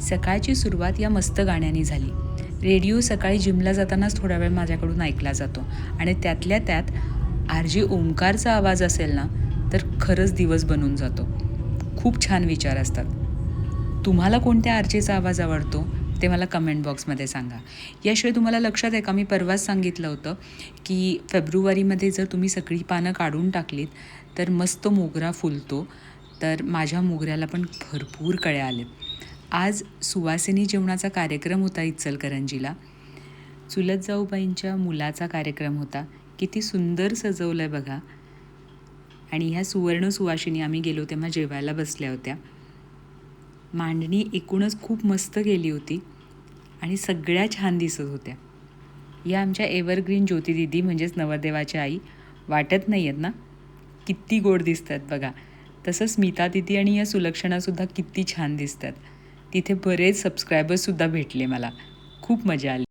सकाळची सुरुवात या मस्त गाण्याने झाली. रेडिओ सकाळी जिमला जातानाच थोडा वेळ माझ्याकडून ऐकला जातो आणि त्यातल्या त्यात आर.जे. ओमकारचा आवाज असेल ना, तर खरंच दिवस बनून जातो. खूप छान विचार असतात. तुम्हाला कोणत्या आर.जेचा आवाज आवडतो ते मला कमेंट बॉक्समध्ये सांगा. याशिवाय तुम्हाला लक्षात आहे का, मी परवाच सांगितलं होतं की फेब्रुवारीमध्ये जर तुम्ही सगळी पानं काढून टाकलीत तर मस्त मोगरा फुलतो. तर माझ्या मोगऱ्याला पण भरपूर कळ्या आलेत. आज सुवासिनी जेवणाचा कार्यक्रम होता इचलकरंजीला. चुलत जाऊबाईंच्या मुलाचा कार्यक्रम होता. किती सुंदर सजवलं आहे बघा. आणि ह्या सुवर्ण सुवासिनी आम्ही गेलो तेव्हा जेवायला बसल्या होत्या. मांडणी एकूणच खूप मस्त गेली होती आणि सगळ्या छान दिसत होत्या. या आमच्या एव्हरग्रीन ज्योती दीदी म्हणजेच नवरदेवाच्या आई वाटत नाही आहेत ना, किती गोड दिसतात बघा. तसं स्मिता दीदी आणि या सुलक्षणासुद्धा किती छान दिसतात. तिथे बरेच सबस्क्रायबर्ससुद्धा भेटले मला. खूप मजा आली.